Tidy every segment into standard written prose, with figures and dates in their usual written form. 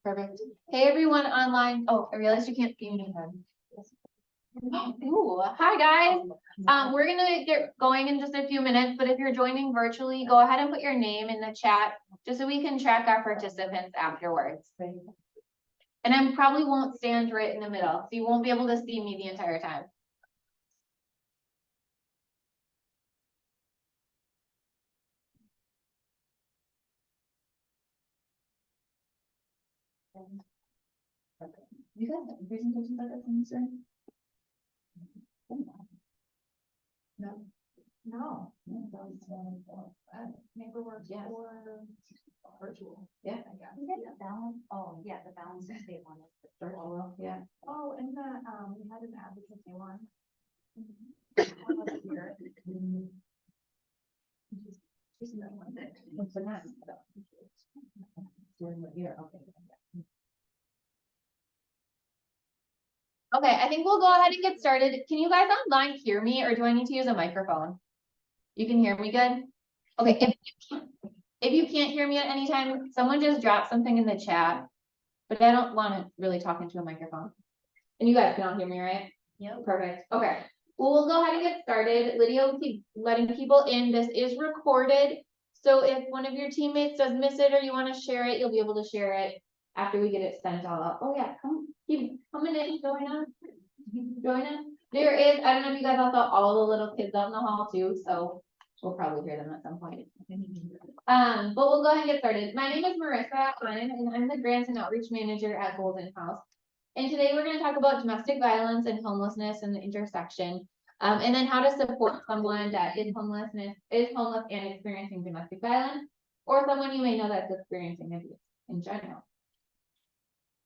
Perfect. Hey, everyone online. Oh, I realized you can't see me. Ooh, hi guys. We're gonna get going in just a few minutes, but if you're joining virtually, go ahead and put your name in the chat just so we can track our participants afterwards. And I probably won't stand right in the middle, so you won't be able to see me the entire time. You guys have presentations like this on Zoom? No. No. Paperwork, yes. Or virtual. Yeah. I guess. Yeah. Balance. Oh, yeah, the balance that they wanted. Virtual, yeah. Oh, and the, we had an advocacy one. Just another one that. What's the next? During what year? Okay. Okay, I think we'll go ahead and get started. Can you guys online hear me, or do I need to use a microphone? You can hear me good? Okay, if you can't hear me at any time, someone just drop something in the chat, but I don't want to really talk into a microphone. And you guys can all hear me, right? Yep. Perfect. Okay. Well, we'll go ahead and get started. Lydia will keep letting people in. This is recorded. So if one of your teammates does miss it or you want to share it, you'll be able to share it after we get it sent all out. Oh yeah, keep coming in, join us. Join us. There is, I don't know if you guys all saw all the little kids out in the hall too, so we'll probably hear them at some point. But we'll go ahead and get started. My name is Marissa, and I'm the Grants and Outreach Manager at Golden House. And today we're going to talk about domestic violence and homelessness and the intersection, and then how to support someone that is homeless and experiencing domestic violence, or someone you may know that's experiencing abuse in general.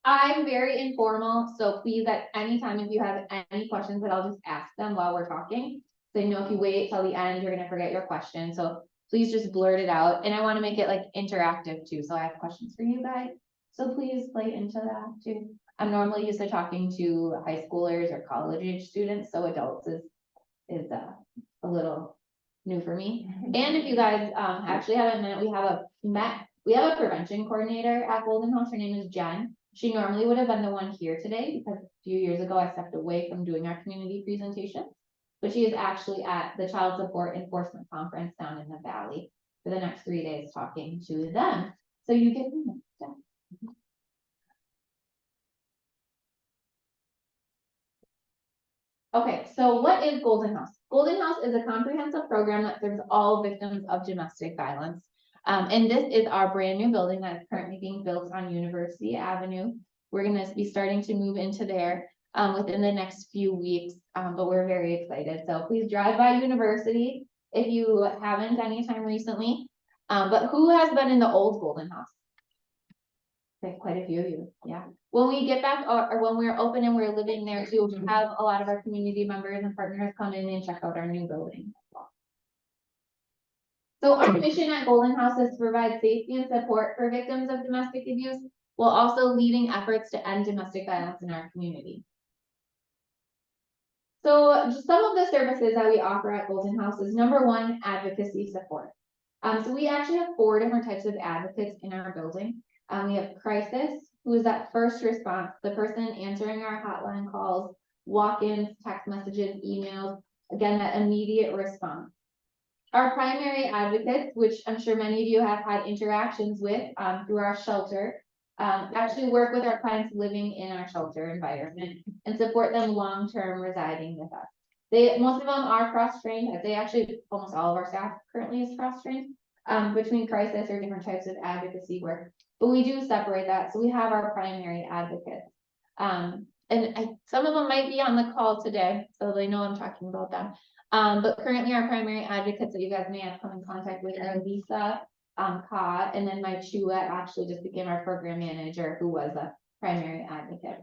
I'm very informal, so please at any time if you have any questions that I'll just ask them while we're talking. So you know if you wait till the end, you're gonna forget your question. So please just blurt it out. And I want to make it like interactive too. So I have questions for you guys. So please play into that too. I'm normally used to talking to high schoolers or college age students, so adults is a little new for me. And if you guys actually haven't met, we have a prevention coordinator at Golden House. Her name is Jen. She normally would have been the one here today because a few years ago I stepped away from doing our community presentation, but she is actually at the Child Support Enforcement Conference down in the Valley for the next 3 days talking to them. So you get to know them. Okay, so what is Golden House? Golden House is a comprehensive program that serves all victims of domestic violence. And this is our brand new building that is currently being built on University Avenue. We're going to be starting to move into there within the next few weeks, but we're very excited. So please drive by University if you haven't anytime recently. But who has been in the old Golden House? Okay, quite a few of you, yeah. When we get back, or when we're open and we're living there too, we have a lot of our community members and partners come in and check out our new building. So our mission at Golden House is to provide safety and support for victims of domestic abuse, while also leading efforts to end domestic violence in our community. So just some of the services that we offer at Golden House is number one, advocacy support. So we actually have 4 different types of advocates in our building. We have crisis, who is that first response, the person answering our hotline calls, walk-ins, text messages, emails, again, that immediate response. Our primary advocates, which I'm sure many of you have had interactions with through our shelter, actually work with our clients living in our shelter environment and support them long-term residing with us. Most of them are cross-trained. They actually, almost all of our staff currently is cross-trained between crisis or different types of advocacy work. But we do separate that. So we have our primary advocates. And some of them might be on the call today, so they know I'm talking about them. But currently our primary advocates that you guys may have come in contact with are Lisa, Ka, and then my Chua actually just became our program manager, who was a primary advocate.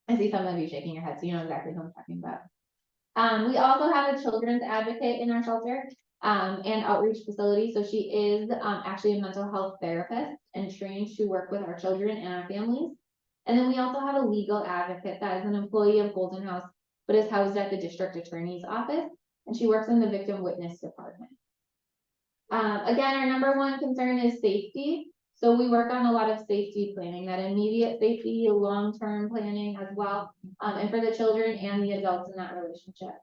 I see some of you shaking your head, so you know exactly who I'm talking about. We also have a children's advocate in our shelter and outreach facility. So she is actually a mental health therapist and trained to work with our children and our families. And then we also have a legal advocate that is an employee of Golden House, but is housed at the district attorney's office, and she works in the victim witness department. Again, our number one concern is safety. So we work on a lot of safety planning, that immediate safety, long-term planning as well, and for the children and the adults in that relationship.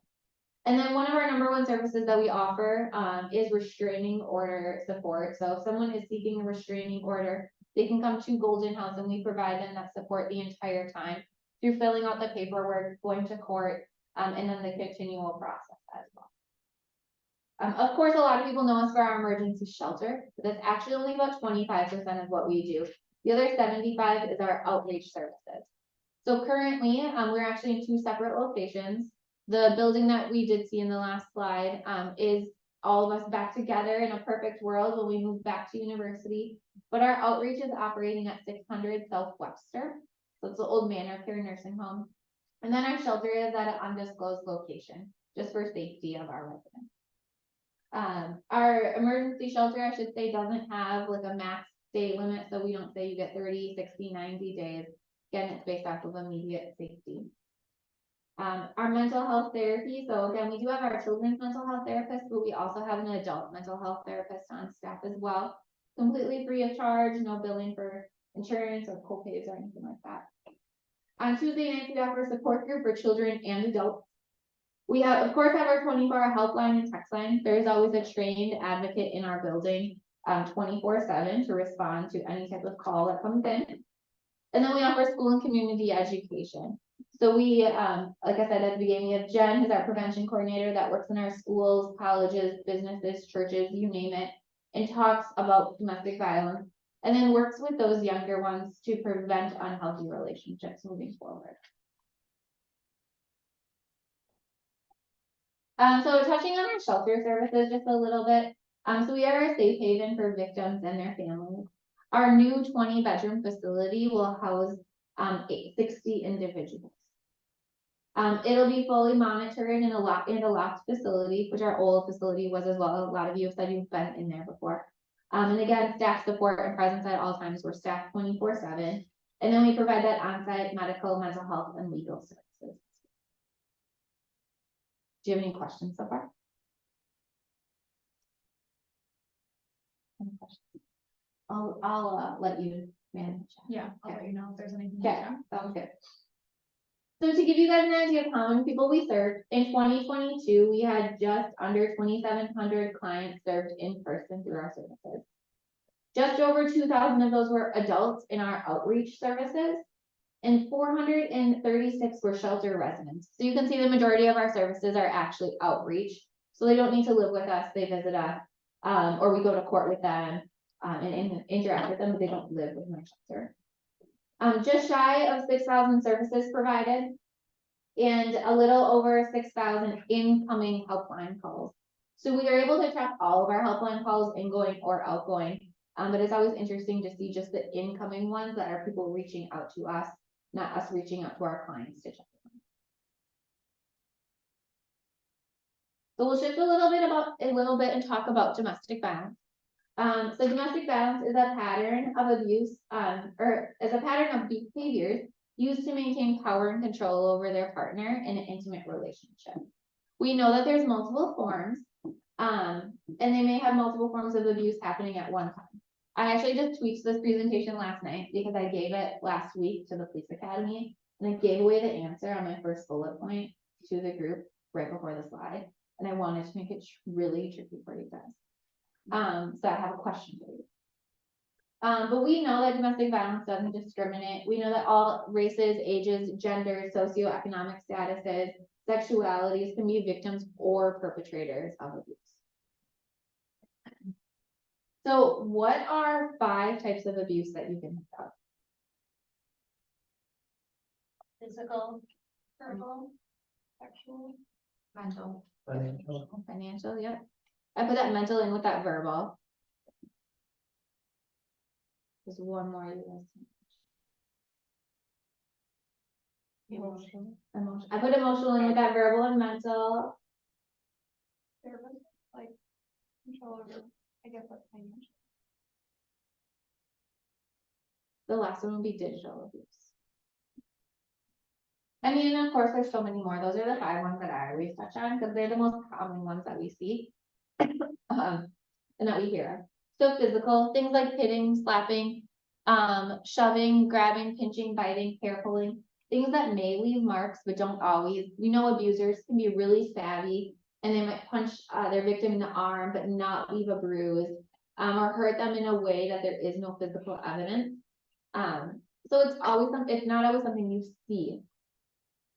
And then one of our number one services that we offer is restraining order support. So if someone is seeking a restraining order, they can come to Golden House and we provide them that support the entire time through filling out the paperwork, going to court, and then the continual process as well. Of course, a lot of people know us for our emergency shelter, but that's actually only about 25% of what we do. The other 75 is our outreach services. So currently, we're actually in 2 separate locations. The building that we did see in the last slide is all of us back together in a perfect world when we move back to university. But our outreach is operating at 600 South Webster. So it's the old Manor Care Nursing Home. And then our shelter is at an undisclosed location, just for safety of our residents. Our emergency shelter, I should say, doesn't have like a max day limit. So we don't say you get 30, 60, 90 days. Again, it's based off of immediate safety. Our mental health therapy. So again, we do have our children's mental health therapist, but we also have an adult mental health therapist on staff as well. Completely free of charge, no billing for insurance or co-pays or anything like that. On Tuesday nights, we offer a support group for children and adults. We have, of course, have our 24-hour helpline and text line. There is always a trained advocate in our building 24/7 to respond to any type of call that comes in. And then we offer school and community education. So we, like I said at the beginning, we have Jen, who's our prevention coordinator that works in our schools, colleges, businesses, churches, you name it, and talks about domestic violence, and then works with those younger ones to prevent unhealthy relationships moving forward. So touching on our shelter services just a little bit. So we are a safe haven for victims and their families. Our new 20-bedroom facility will house 60 individuals. It'll be fully monitored in a locked facility, which our old facility was as well. A lot of you have said you've been in there before. And again, staff support and presence at all times. We're staffed 24/7. And then we provide that on-site medical, mental health, and legal services. Do you have any questions so far? Any questions? I'll let you manage. Yeah, I'll let you know if there's anything. Okay, sounds good. So to give you guys an idea of how many people we served, in 2022, we had just under 2,700 clients served in person through our services. Just over 2,000 of those were adults in our outreach services, and 436 were shelter residents. So you can see the majority of our services are actually outreach. So they don't need to live with us, they visit us, or we go to court with them and interact with them, but they don't live with my shelter. Just shy of 6,000 services provided and a little over 6,000 incoming helpline calls. So we are able to track all of our helpline calls, ingoing or outgoing, but it's always interesting to see just the incoming ones that are people reaching out to us, not us reaching out to our clients to check them. So we'll shift a little bit and talk about domestic violence. So domestic violence is a pattern of abuse, or is a pattern of behaviors used to maintain power and control over their partner in an intimate relationship. We know that there's multiple forms, and they may have multiple forms of abuse happening at one time. I actually just tweaked this presentation last night because I gave it last week to the police academy, and I gave away the answer on my first bullet point to the group right before the slide, and I wanted to make it really tricky for you guys. So I have a question for you. But we know that domestic violence doesn't discriminate. We know that all races, ages, genders, socioeconomic statuses, sexualities can be victims or perpetrators of abuse. So what are 5 types of abuse that you can think of? Physical, verbal, sexual, mental. Financial, yep. I put that mental in with that verbal. There's one more you guys. Emotional. I put emotional in with that verbal and mental. Like control over, I guess that's financial. The last one will be digital abuse. I mean, of course, there's so many more. Those are the 5 ones that I always touch on because they're the most common ones that we see and that we hear. So physical, things like hitting, slapping, shoving, grabbing, pinching, biting, hair pulling, things that may leave marks, but don't always. We know abusers can be really savvy and they might punch their victim in the arm, but not leave a bruise, or hurt them in a way that there is no physical evidence. So it's not always something you see.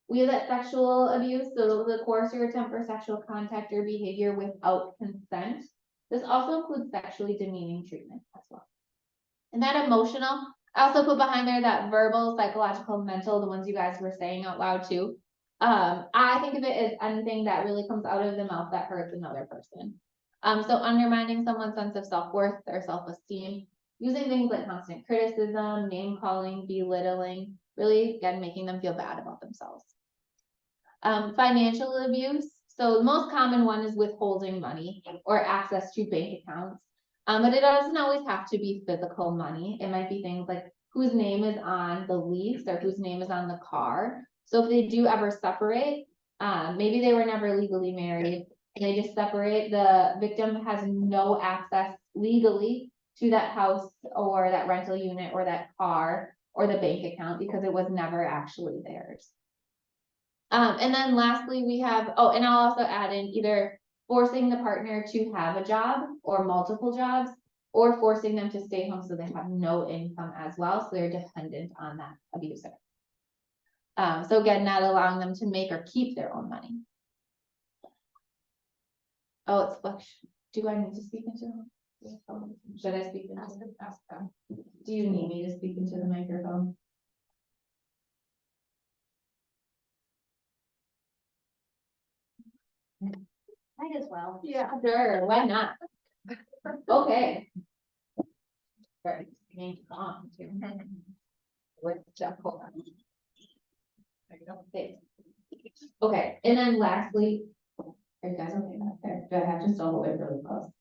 We have that sexual abuse, so the coerce or attempt for sexual contact or behavior without consent. This also includes sexually demeaning treatment as well. And that emotional, I also put behind there that verbal, psychological, mental, the ones you guys were saying out loud too. I think of it as anything that really comes out of the mouth that hurts another person. So undermining someone's sense of self-worth or self-esteem, using things like constant criticism, name calling, belittling, really, again, making them feel bad about themselves. Financial abuse. So the most common one is withholding money or access to bank accounts. But it doesn't always have to be physical money. It might be things like whose name is on the lease or whose name is on the car. So if they do ever separate, maybe they were never legally married, and they just separate, the victim has no access legally to that house or that rental unit or that car or the bank account because it was never actually theirs. And then lastly, we have, and I'll also add in either forcing the partner to have a job or multiple jobs, or forcing them to stay home so they have no income as well, so they're dependent on that abuser. So again, not allowing them to make or keep their own money. Oh, it's flex. Do I need to speak into them? Should I speak into them? Do you need me to speak into the microphone? Might as well. Yeah, sure, why not? Okay. Right, on too. With Jeff, hold on. Okay, and then lastly, are you guys okay back there? Do I have to still hold it really close?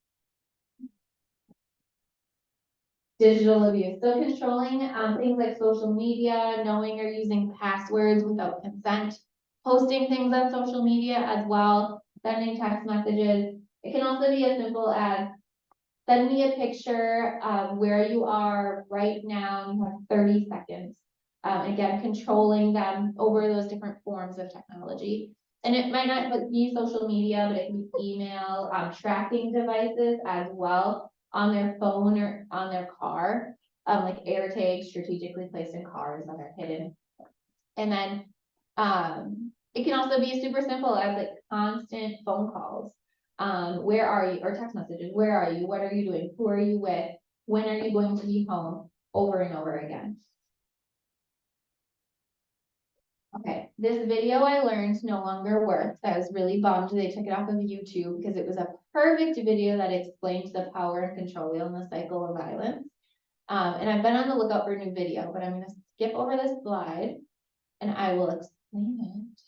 Digital abuse, so controlling things like social media, knowing or using passwords without consent, posting things on social media as well, sending text messages. It can also be as simple as send me a picture of where you are right now. You have 30 seconds. Again, controlling them over those different forms of technology. And it might not be social media, but it can be email, tracking devices as well on their phone or on their car, like air tags strategically placed in cars that are hidden. And then it can also be super simple as like constant phone calls. Where are you, or text messages, where are you, what are you doing, who are you with, when are you going to be home, over and over again. Okay, this video I learned no longer works. I was really bummed they took it off of YouTube because it was a perfect video that explained the power and control wheel and the cycle of violence. And I've been on the lookout for a new video, but I'm gonna skip over this slide and I will explain it.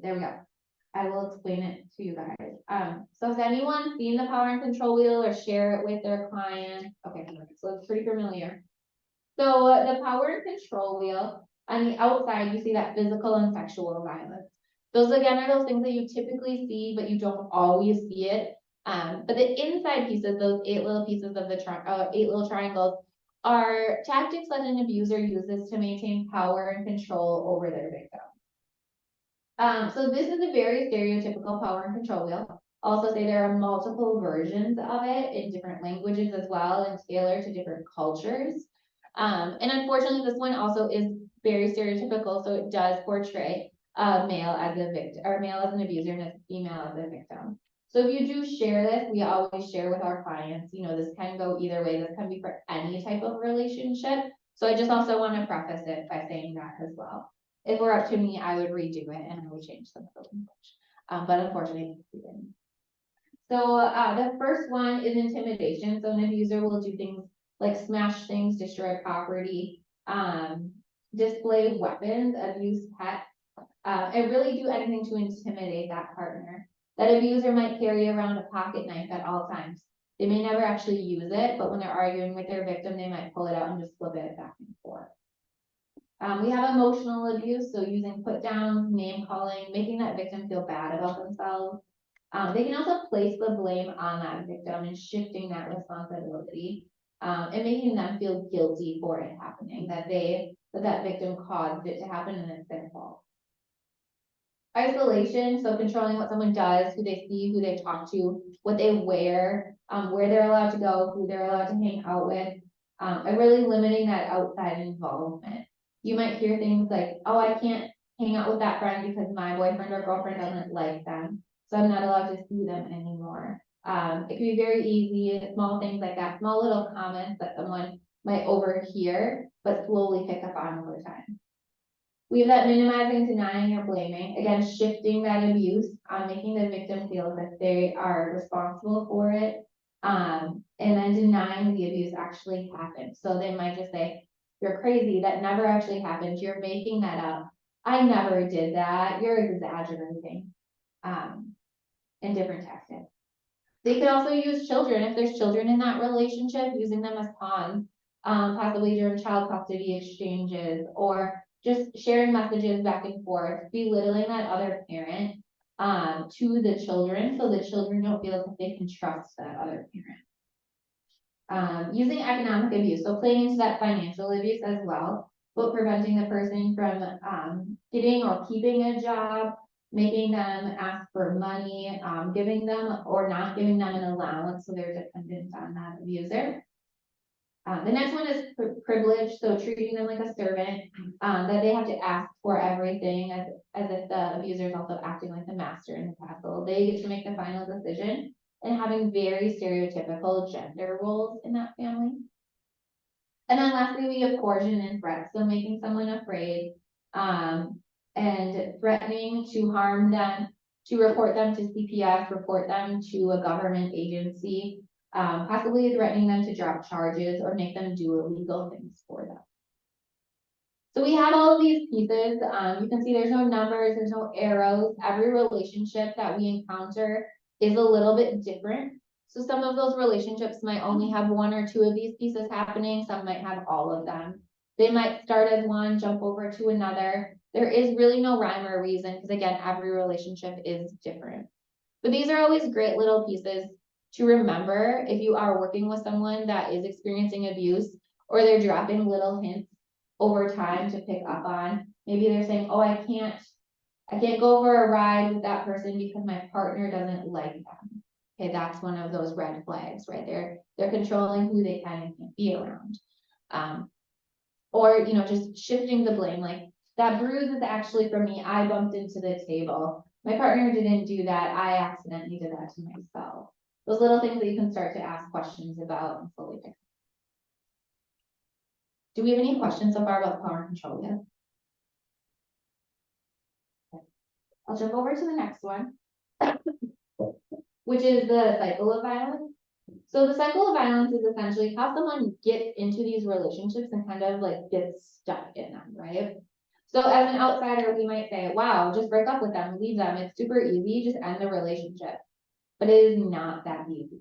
There we go. I will explain it to you guys. So has anyone seen the power and control wheel or share it with their client? Okay, so it's pretty familiar. So the power and control wheel, on the outside, you see that physical and sexual violence. Those again are those things that you typically see, but you don't always see it. But the inside pieces, those 8 little pieces of the 8 little triangles, are tactics that an abuser uses to maintain power and control over their victim. So this is a very stereotypical power and control wheel. Also say there are multiple versions of it in different languages as well and tailored to different cultures. And unfortunately, this one also is very stereotypical, so it does portray a male as a victim, or male as an abuser and a female as a victim. So if you do share this, we always share with our clients, you know, this can go either way. This can be for any type of relationship. So I just also want to preface it by saying that as well. If it were up to me, I would redo it and I would change some of the language. But unfortunately, we didn't. So the first one is intimidation. So an abuser will do things like smash things, destroy property, display weapons, abuse pets, and really do anything to intimidate that partner. That abuser might carry around a pocket knife at all times. They may never actually use it, but when they're arguing with their victim, they might pull it out and just flip it back and forth. We have emotional abuse, so using put downs, name calling, making that victim feel bad about themselves. They can also place the blame on that victim and shifting that responsibility, and making them feel guilty for it happening, that victim caused it to happen and it's their fault. Isolation, so controlling what someone does, who they see, who they talk to, what they wear, where they're allowed to go, who they're allowed to hang out with, and really limiting that outside involvement. You might hear things like, oh, I can't hang out with that friend because my boyfriend or girlfriend doesn't like them, so I'm not allowed to see them anymore. It can be very easy, small things like that, small little comments that someone might overhear, but slowly pick up on over time. We have that minimizing, denying, or blaming, again, shifting that abuse, making the victim feel that they are responsible for it, and then denying the abuse actually happened. So they might just say, you're crazy, that never actually happened, you're making that up, I never did that, you're exaggerating, and different tactics. They could also use children, if there's children in that relationship, using them as pawns, possibly during child custody exchanges, or just sharing messages back and forth, belittling that other parent to the children, so the children don't feel that they can trust that other parent. Using economic abuse, so playing into that financial abuse as well, but preventing the person from getting or keeping a job, making them ask for money, giving them or not giving them an allowance, so they're dependent on that abuser. The next one is privilege, so treating them like a servant, that they have to ask for everything as if the abuser is also acting like the master in the castle. They get to make the final decision, and having very stereotypical gender roles in that family. And then lastly, we have coercion and threats, so making someone afraid, and threatening to harm them, to report them to CPS, report them to a government agency, possibly threatening them to drop charges or make them do illegal things for them. So we have all of these pieces. You can see there's no numbers, there's no arrows. Every relationship that we encounter is a little bit different. So some of those relationships might only have one or two of these pieces happening. Some might have all of them. They might start as one, jump over to another. There is really no rhyme or reason, because again, every relationship is different. But these are always great little pieces to remember if you are working with someone that is experiencing abuse, or they're dropping little hints over time to pick up on. Maybe they're saying, oh, I can't go for a ride with that person because my partner doesn't like them. Okay, that's one of those red flags, right? They're controlling who they can and can't be around. Or, you know, just shifting the blame, like that bruise is actually from me, I bumped into the table. My partner didn't do that, I accidentally did that to myself. Those little things that you can start to ask questions about and slowly pick. Do we have any questions so far about power and control yet? Okay. I'll jump over to the next one, which is the cycle of violence. So the cycle of violence is essentially how someone gets into these relationships and kind of like gets stuck in them, right? So as an outsider, we might say, wow, just break up with them, leave them. It's super easy, just end the relationship. But it is not that easy.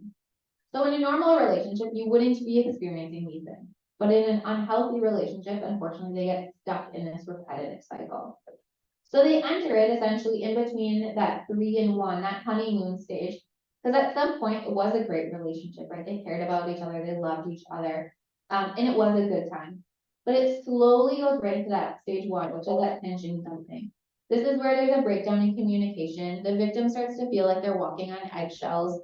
So in a normal relationship, you wouldn't be experiencing these things. But in an unhealthy relationship, unfortunately, they get stuck in this repetitive cycle. So they enter it essentially in between that 3 and 1, that honeymoon stage. Because at some point it was a great relationship, right? They cared about each other, they loved each other, and it was a good time. But it slowly goes right into that stage 1, which is that tension dumping. This is where there's a breakdown in communication. The victim starts to feel like they're walking on eggshells.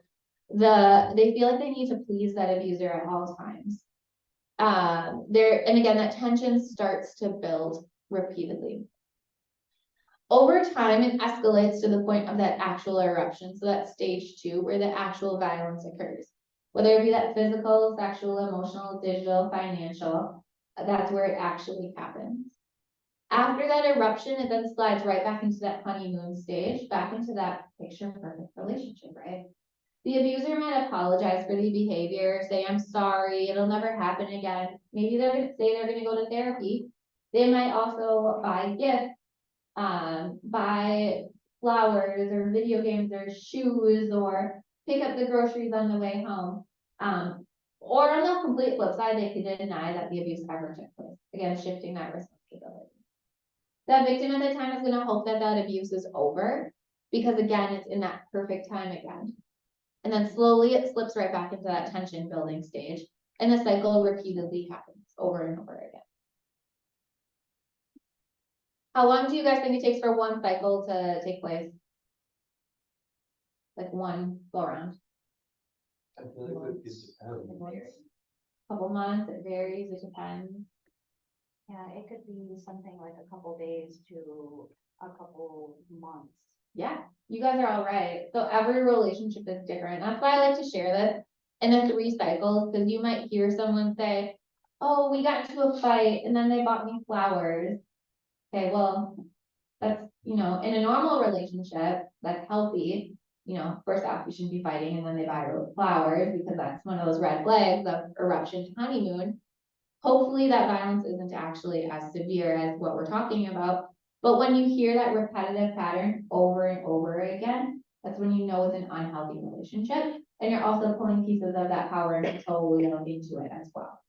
They feel like they need to please that abuser at all times. And again, that tension starts to build repeatedly. Over time, it escalates to the point of that actual eruption. So that's stage 2, where the actual violence occurs. Whether it be that physical, sexual, emotional, digital, financial, that's where it actually happens. After that eruption, it then slides right back into that honeymoon stage, back into that picture perfect relationship, right? The abuser might apologize for the behavior, say, I'm sorry, it'll never happen again. Maybe they're gonna say they're gonna go to therapy. They might also buy gifts, buy flowers or video games or shoes, or pick up the groceries on the way home. Or on the complete flip side, they could deny that the abuse ever took place. Again, shifting that responsibility. That victim at the time is going to hope that that abuse is over. because again, it's in that perfect time again. And then slowly it slips right back into that tension building stage, and the cycle repeatedly happens over and over again. How long do you guys think it takes for one cycle to take place? Like one go around? I feel like it depends. Couple months, it varies, it depends. Yeah, it could be something like a couple days to a couple months. Yeah, you guys are all right. So every relationship is different. That's why I like to share this in the 3 cycles, because you might hear someone say, oh, we got into a fight and then they bought me flowers. Okay, well, that's, you know, in a normal relationship that's healthy, you know, first off, you shouldn't be fighting and then they buy flowers, because that's one of those red flags of eruption to honeymoon. Hopefully that violence isn't actually as severe as what we're talking about. But when you hear that repetitive pattern over and over again, that's when you know it's an unhealthy relationship. And you're also pulling pieces of that power and control into it as well.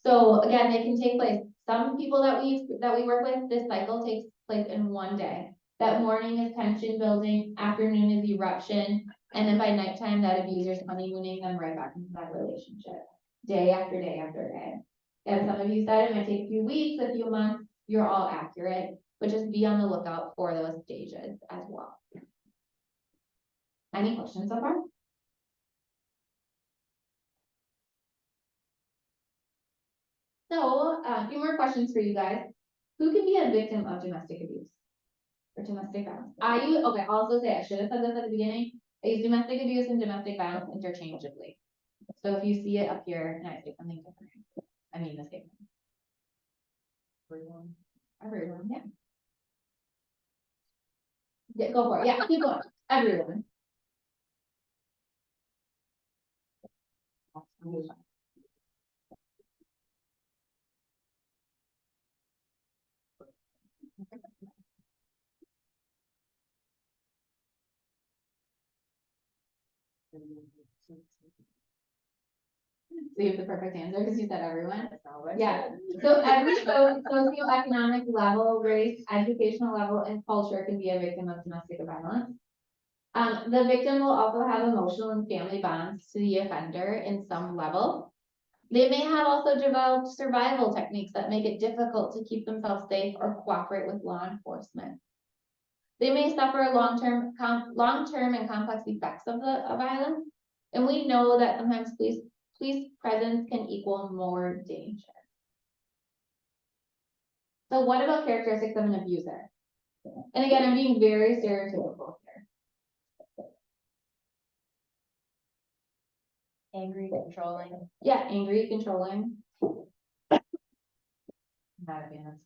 So again, they can take place. Some people that we work with, this cycle takes place in one day. That morning is tension building, afternoon is eruption, and then by nighttime, that abuser's honeymooning them right back into that relationship, day after day after day. And some of you said it might take a few weeks, a few months. You're all accurate, but just be on the lookout for those stages as well. Any questions so far? So, a few more questions for you guys. Who can be a victim of domestic abuse or domestic violence? Okay, I'll also say, I should have said this at the beginning. I use domestic abuse and domestic violence interchangeably. So if you see it up here and I say something different, I mean the same thing. Everyone, yeah. Yeah, go for it. Yeah, keep going. Everyone. So you have the perfect answer because you said everyone. Yeah. So every socioeconomic level, race, educational level, and culture can be a victim of domestic violence. The victim will also have emotional and family bonds to the offender in some level. They may have also developed survival techniques that make it difficult to keep themselves safe or cooperate with law enforcement. They may suffer long-term and complex effects of the violence, and we know that sometimes police presence can equal more danger. So what about characteristics of an abuser? And again, I'm being very stereotypical here. Angry, controlling. Yeah, angry, controlling. Not a fan.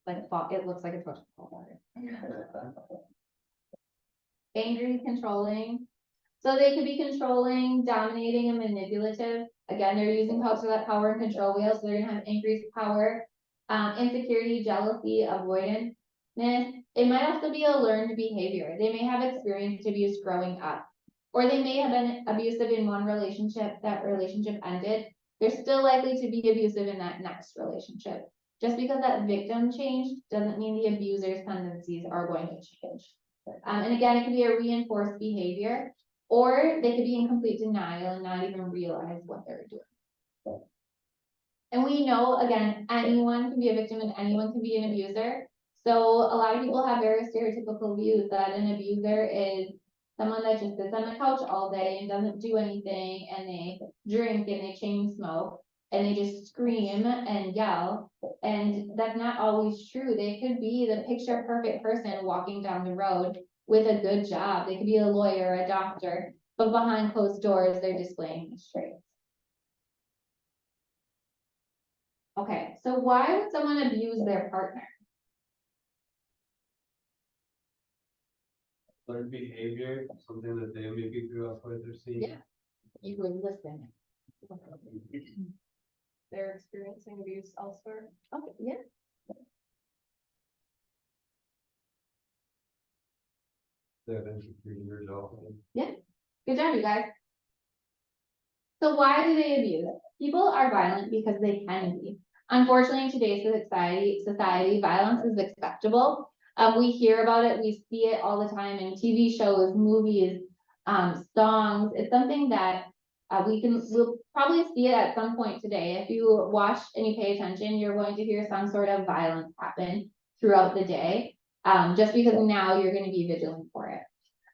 Like it looks like a social fall. Angry, controlling. So they could be controlling, dominating, and manipulative. Again, they're using power and control wheel, so they're gonna have increased power, insecurity, jealousy, avoidance. It might also be a learned behavior. They may have experienced abuse growing up, or they may have been abusive in one relationship, that relationship ended. They're still likely to be abusive in that next relationship. Just because that victim changed doesn't mean the abuser's tendencies are going to change. And again, it could be a reinforced behavior, or they could be in complete denial and not even realize what they're doing. And we know, again, anyone can be a victim and anyone can be an abuser. So a lot of people have very stereotypical views that an abuser is someone that just sits on the couch all day and doesn't do anything, and they drink and they chain smoke and they just scream and yell. And that's not always true. They could be the picture perfect person walking down the road with a good job. They could be a lawyer, a doctor, but behind closed doors, they're displaying these traits. Okay, so why would someone abuse their partner? Learned behavior, something that they maybe grew up with or seen. Yeah. You were listening. They're experiencing abuse elsewhere. Okay, yeah. They're insecure years old. Good job, you guys. So why do they abuse? People are violent because they can be. Unfortunately, in today's society, violence is acceptable. We hear about it, we see it all the time in TV shows, movies, songs. It's something that we'll probably see it at some point today. If you watch and you pay attention, you're going to hear some sort of violence happen throughout the day. Just because now you're going to be vigilant for it.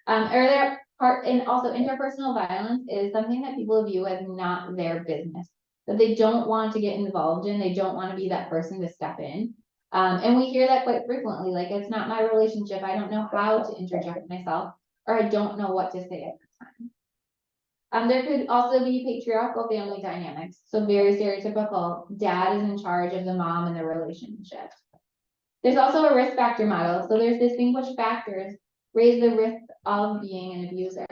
And also interpersonal violence is something that people view as not their business, that they don't want to get involved in, they don't want to be that person to step in. And we hear that quite frequently, like, it's not my relationship, I don't know how to interject myself, or I don't know what to say at the time. There could also be patriarchal family dynamics, so very stereotypical, dad is in charge of the mom in the relationship. There's also a risk factor model, so there's distinguished factors raise the risk of being an abuser.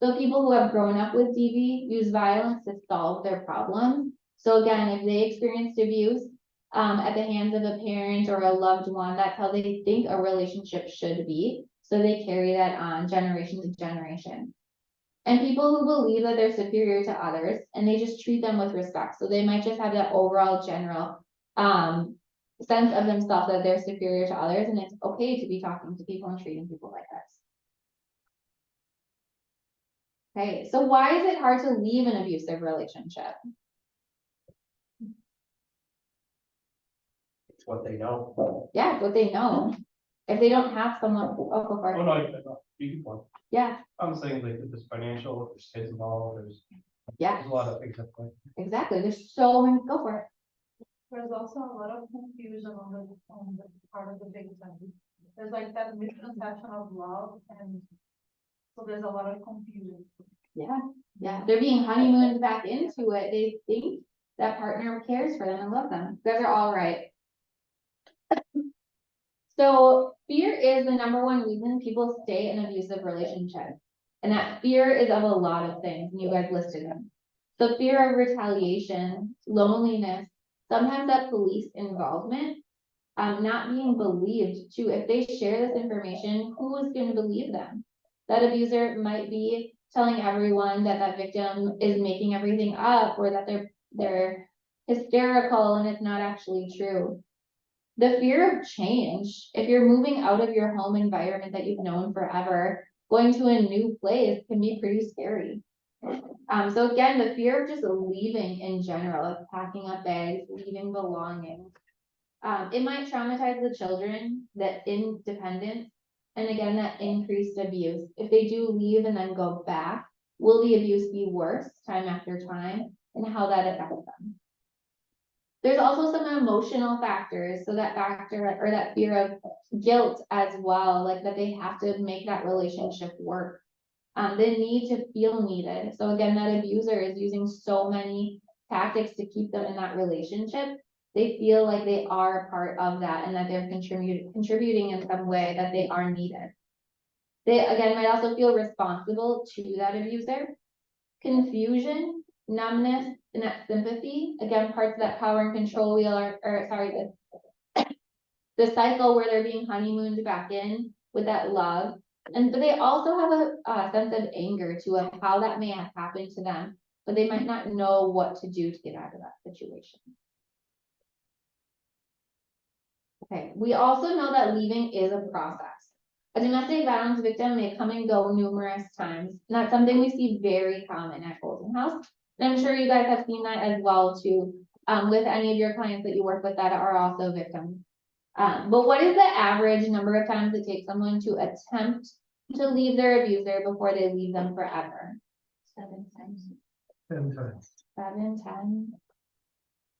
So people who have grown up with DV use violence to solve their problems. So again, if they experienced abuse at the hands of a parent or a loved one, that's how they think a relationship should be. So they carry that on generation to generation. And people who believe that they're superior to others and they just treat them with respect. So they might just have that overall general sense of themselves that they're superior to others, and it's okay to be talking to people and treating people like this. Okay, so why is it hard to leave an abusive relationship? It's what they know. Yeah, it's what they know. If they don't have someone, go for Oh, it. no, you can point. Yeah, I'm saying like if it's financial, if there's kids involved, yeah, there's a lot of things at play. exactly. There's so many, go for it. There's also a lot of confusion on the part of the victim. There's like that misconception of love, and so there's a lot of confusion. Yeah, they're being honeymooned back into it. They think that partner cares for them and loves them. You guys are all right. So fear is the #1 reason people stay in abusive relationships. And that fear is of a lot of things, and you guys listed them. So fear of retaliation, loneliness, sometimes that police involvement, not being believed too. If they share this information, who is going to believe them? That abuser might be telling everyone that that victim is making everything up, or that they're hysterical and it's not actually true. The fear of change, if you're moving out of your home environment that you've known forever, going to a new place can be pretty scary. So again, the fear of just leaving in general, of packing up bags, leaving belongings. It might traumatize the children, that independence, and again, that increased abuse. If they do leave and then go back, will the abuse be worse time after time, and how that affects them? There's also some emotional factors, so that factor or that fear of guilt as well, like that they have to make that relationship work. The need to feel needed. So again, that abuser is using so many tactics to keep them in that relationship. They feel like they are a part of that and that they're contributing in some way, that they are needed. They again might also feel responsible to that abuser. Confusion, numbness, and that sympathy, again, parts of that power and control wheel the cycle where they're being honeymooned back in with that love. But they also have a sense of anger to of how that may have happened to them, but they might not know what to do to get out of that situation. Okay, we also know that leaving is a process. A domestic violence victim may come and go numerous times. And that's something we see very common at Golden House. And I'm sure you guys have seen that as well too, with any of your clients that you work with that are also victims. But what is the average number of times it takes someone to attempt to leave their abuser before they leave them forever? 7 times. 10 times. 7, 10.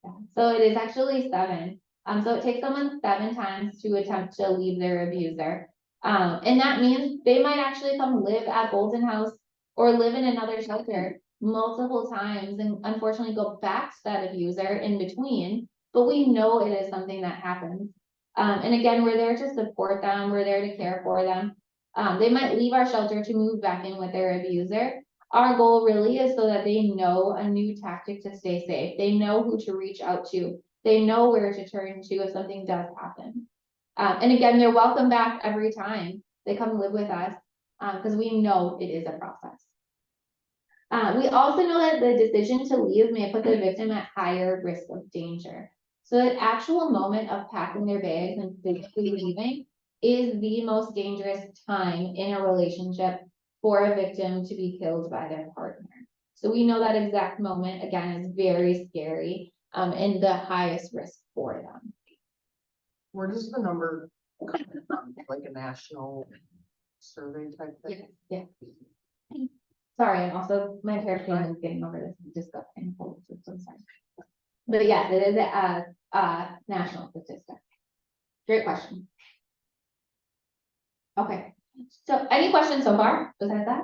Yeah. So it is actually 7. So it takes someone 7 times to attempt to leave their abuser. And that means they might actually come live at Golden House or live in another shelter multiple times and unfortunately go back to that abuser in between, but we know it is something that happens. And again, we're there to support them, we're there to care for them. They might leave our shelter to move back in with their abuser. Our goal really is so that they know a new tactic to stay safe. They know who to reach out to. They know where to turn to if something does happen. And again, they're welcome back every time they come live with us because we know it is a process. We also know that the decision to leave may put the victim at higher risk of danger. So that actual moment of packing their bags and physically leaving is the most dangerous time in a relationship for a victim to be killed by their partner. So we know that exact moment, again, is very scary, and the highest risk for them. Where does the number come from? Like a national survey type thing? Yeah. Sorry, I'm also, my hair feeling is getting over this disgusting cold, so I'm sorry. But yes, it is a national statistic. Great question. Okay, so any questions so far besides that?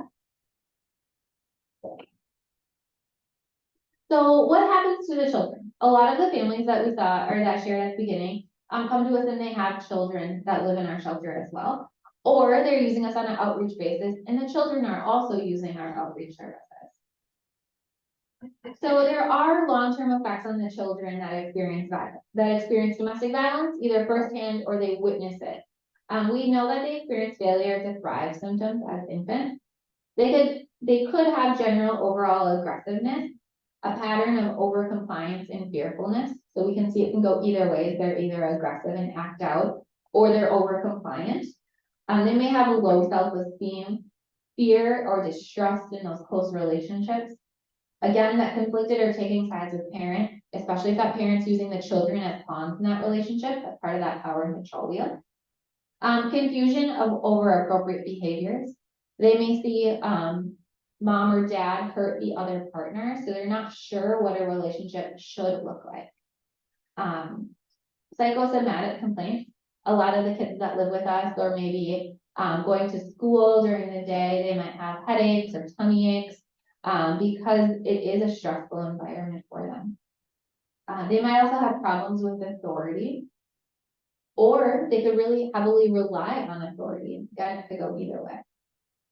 So what happens to the children? A lot of the families that we saw or that I shared at the beginning, come to us and they have children that live in our shelter as well. Or they're using us on an outreach basis and the children are also using our outreach services. So there are long-term effects on the children that experience domestic violence, either firsthand or they witness it. We know that they experience failure to thrive symptoms as infants. They could have general overall aggressiveness, a pattern of overcompliance and fearfulness. So we can see it can go either way. They're either aggressive and act out, or they're overcompliant. They may have a low self-esteem, fear or distrust in those close relationships. Again, that conflicted or taking sides with parent, especially if that parent's using the children as pawns in that relationship, that's part of that power and control wheel. Confusion over appropriate behaviors. They may see mom or dad hurt the other partner, so they're not sure what a relationship should look like. Psychosomatic complaints. A lot of the kids that live with us, or maybe going to school during the day, they might have headaches or tummy aches because it is a stressful environment for them. They might also have problems with authority, or they could really heavily rely on authority. Again, it could go either way.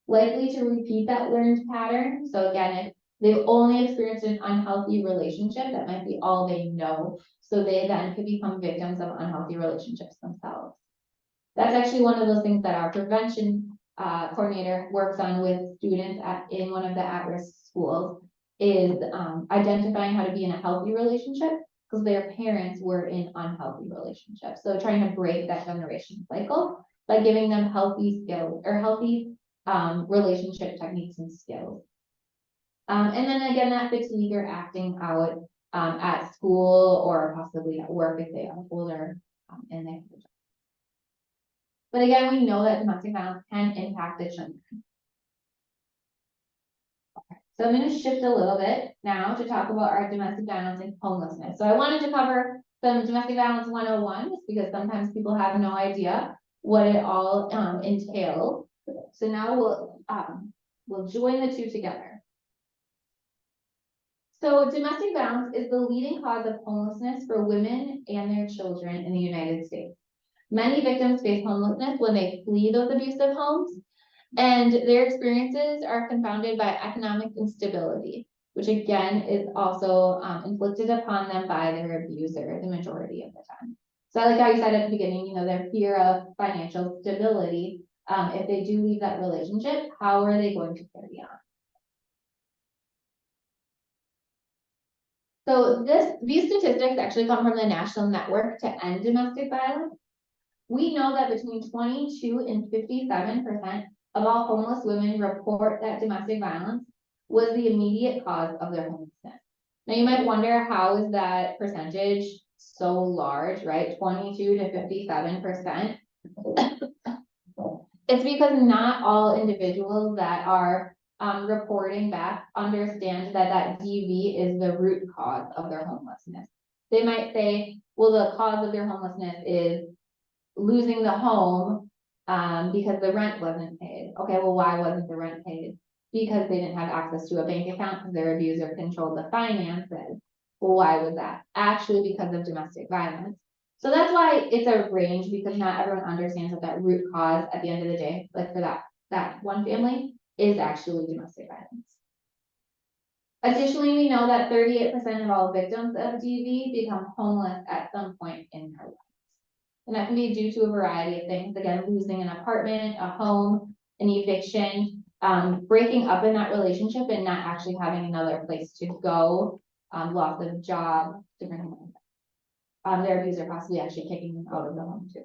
Likely to repeat that learned pattern. So again, if they've only experienced an unhealthy relationship, that might be all they know. So they then could become victims of unhealthy relationships themselves. That's actually one of those things that our prevention coordinator works on with students in one of the at-risk schools, is identifying how to be in a healthy relationship because their parents were in unhealthy relationships. So trying to break that generation cycle by giving them healthy skills or healthy relationship techniques and skills. And then again, that fatigue or acting out at school or possibly at work if they are older and they have a job. But again, we know that domestic violence can impact the children. Okay, so I'm going to shift a little bit now to talk about our domestic violence and homelessness. So I wanted to cover some domestic violence 101 because sometimes people have no idea what it all entails. So now we'll join the two together. So domestic violence is the leading cause of homelessness for women and their children in the United States. Many victims face homelessness when they flee those abusive homes, and their experiences are confounded by economic instability, which again is also inflicted upon them by their abuser the majority of the time. So I like how you said at the beginning, you know, their fear of financial stability. If they do leave that relationship, how are they going to carry on? So these statistics actually come from the National Network to End Domestic Violence. We know that between 22 and 57% of all homeless women report that domestic violence was the immediate cause of their homelessness. Now you might wonder, how is that percentage so large, right? 22 to 57%. It's because not all individuals that are reporting back understand that DV is the root cause of their homelessness. They might say, well, the cause of their homelessness is losing the home because the rent wasn't paid. Okay, well, why wasn't the rent paid? Because they didn't have access to a bank account because their abuser controlled the finances. Well, why was that? Actually, because of domestic violence. So that's why it's a range, because not everyone understands that root cause at the end of the day, like for that one family, is actually domestic violence. Additionally, we know that 38% of all victims of DV become homeless at some point in their lives. And that can be due to a variety of things. Again, losing an apartment, a home, an eviction, breaking up in that relationship and not actually having another place to go, loss of job, different things like that. their abuser possibly actually kicking them out of the home too.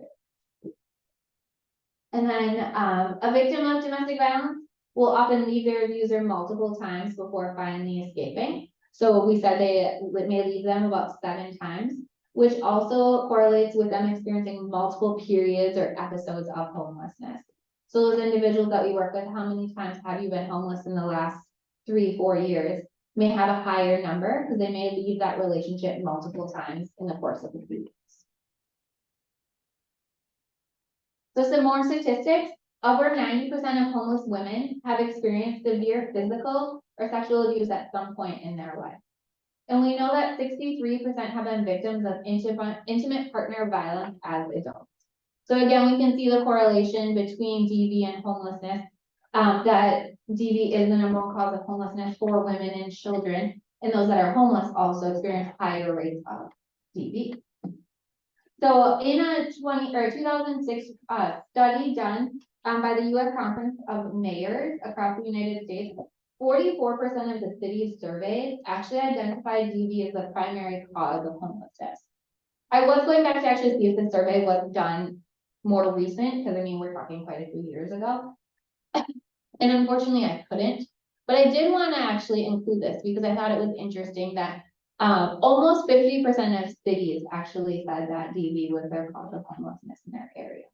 And then, a victim of domestic violence will often leave their abuser multiple times before finally escaping. So we said they may leave them about 7 times, which also correlates with them experiencing multiple periods or episodes of homelessness. So those individuals that we work with, how many times have you been homeless in the last 3-4 years, may have a higher number because they may leave that relationship multiple times in the course of the week. So some more statistics, over 90% of homeless women have experienced severe physical or sexual abuse at some point in their life. And we know that 63% have been victims of intimate partner violence as adults. So again, we can see the correlation between DV and homelessness, that DV is the number 1 cause of homelessness for women and children, and those that are homeless also experience higher rates of DV. So in a 2006 study done by the U.S. Conference of Mayors across the United States, 44% of the cities surveyed actually identified DV as the primary cause of homelessness. I was going back to actually see if the survey was done more recent, because I mean, we're talking quite a few years ago. And unfortunately I couldn't, but I did want to actually include this because I thought it was interesting that almost 50% of cities actually said that DV was their cause of homelessness in their area.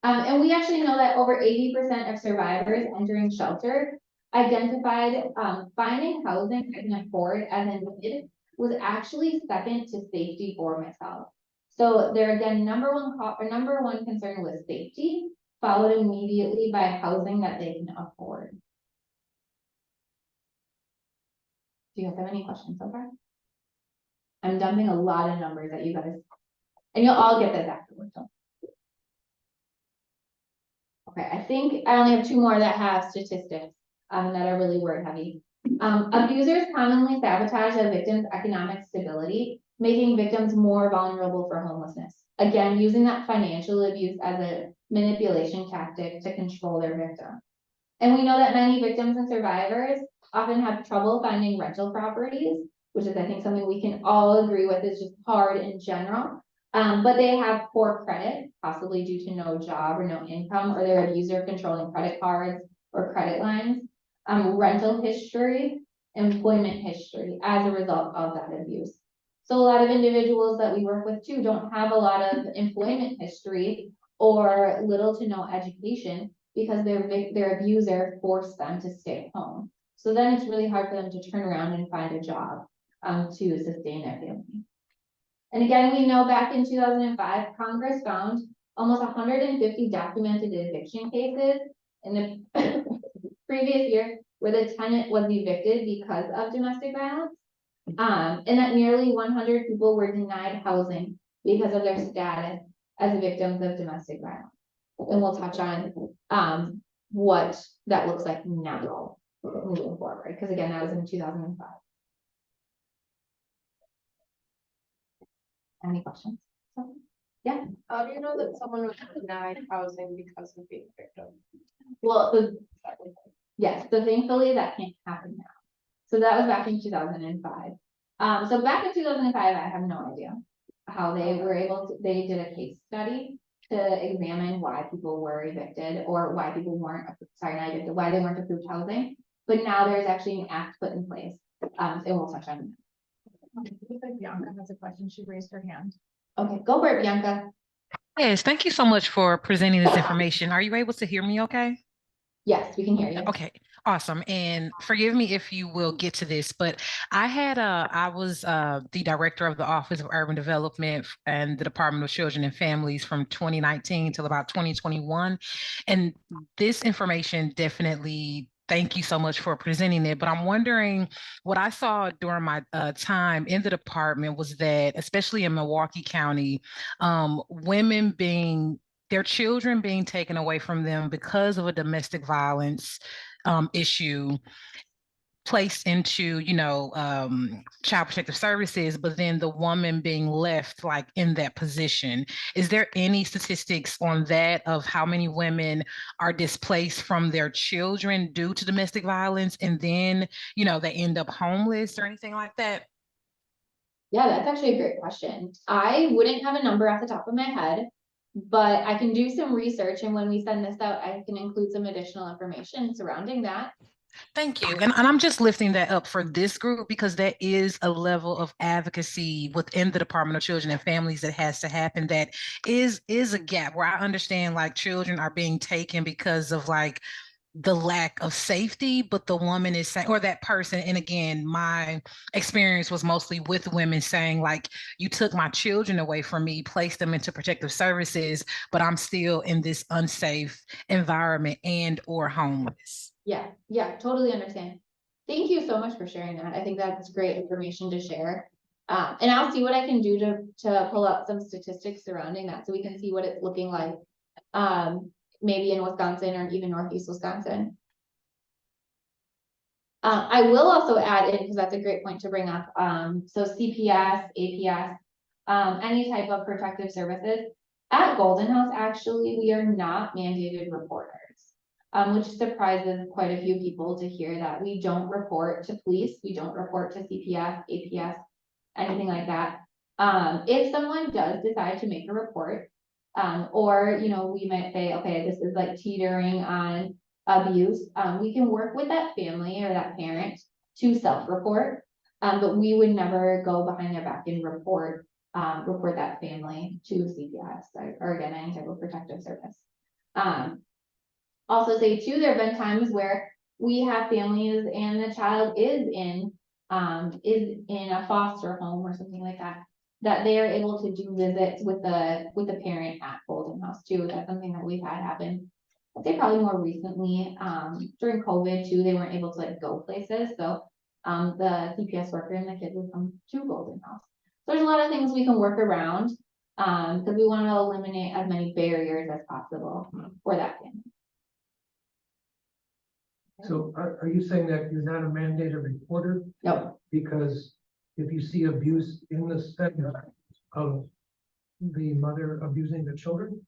And we actually know that over 80% of survivors entering shelter identified finding housing they can afford as a need was actually second to safety or mental health. So there again, number one concern was safety, followed immediately by housing that they can afford. Do you guys have any questions so far? I'm dumping a lot of numbers at you guys, and you'll all get this afterwards. So. Okay, I think I only have 2 more that have statistics that are really word heavy. Abusers commonly sabotage a victim's economic stability, making victims more vulnerable for homelessness. Again, using that financial abuse as a manipulation tactic to control their victim. And we know that many victims and survivors often have trouble finding rental properties, which is, I think, something we can all agree with is just hard in general. But they have poor credit, possibly due to no job or no income, or their abuser controlling credit cards or credit lines, rental history, employment history as a result of that abuse. So a lot of individuals that we work with too don't have a lot of employment history or little to no education because their abuser forced them to stay home. So then it's really hard for them to turn around and find a job to sustain their family. And again, we know back in 2005, Congress found almost 150 documented eviction cases in the previous year where the tenant was evicted because of domestic violence. And that nearly 100 people were denied housing because of their status as victims of domestic violence. And we'll touch on what that looks like now moving forward, because again, that was in 2005. Any questions? Yeah. How do you know that someone was denied housing because of being a victim? Well, yes, so thankfully that can't happen now. So that was back in 2005. So back in 2005, I have no idea how they were able to, they did a case study to examine why people were evicted or why people weren't, sorry, not evicted, why they weren't approved housing. But now there's actually an act put in place, and we'll touch on it. I think Bianca has a question. She raised her hand. Okay, go for it, Bianca. Yes, thank you so much for presenting this information. Are you able to hear me okay? Yes, we can hear you. Okay, awesome. And forgive me if you will get to this, but I was the director of the Office of Urban Development and the Department of Children and Families from 2019 till about 2021. And this information definitely, thank you so much for presenting it. But I'm wondering, what I saw during my time in the department was that, especially in Milwaukee County, women their children being taken away from them because of a domestic violence issue, placed into, child protective services, but then the woman being left like in that position. Is there any statistics on that of how many women are displaced from their children due to domestic violence and then, they end up homeless or anything like that? Yeah, that's actually a great question. I wouldn't have a number off the top of my head, but I can do some research, and when we send this out, I can include some additional information surrounding that. Thank you. And I'm just lifting that up for this group because there is a level of advocacy within the Department of Children and Families that has to happen that is a gap where I understand like children are being taken because of like the lack of safety, but the woman is saying, or that person, and again, my experience was mostly with women saying, like, you took my children away from me, placed them into protective services, but I'm still in this unsafe environment and or homeless. Yeah, totally understand. Thank you so much for sharing that. I think that's great information to share. And I'll see what I can do to pull up some statistics surrounding that so we can see what it's looking like. Maybe in Wisconsin or even Northeast Wisconsin. I will also add in, because that's a great point to bring up, so CPS, APS, any type of protective services. At Golden House, actually, we are not mandated reporters, which surprises quite a few people to hear that we don't report to police, we don't report to CPS, APS, anything like that. If someone does decide to make a report, or, you know, we might say, okay, this is like teetering on abuse, we can work with that family or that parent to self-report, but we would never go behind their back and report that family to CPS or again, any type of protective service. Also say too, there have been times where we have families and the child is in a foster home or something like that, that they are able to do visits with the parent at Golden House too. That's something that we've had happen. I'd say probably more recently, during COVID too, they weren't able to like go places. So the CPS worker and the kids would come to Golden House. So there's a lot of things we can work around, because we want to eliminate as many barriers as possible for that family. So are you saying that you're not a mandated reporter? No. Because if you see abuse in the setting of the mother abusing the children?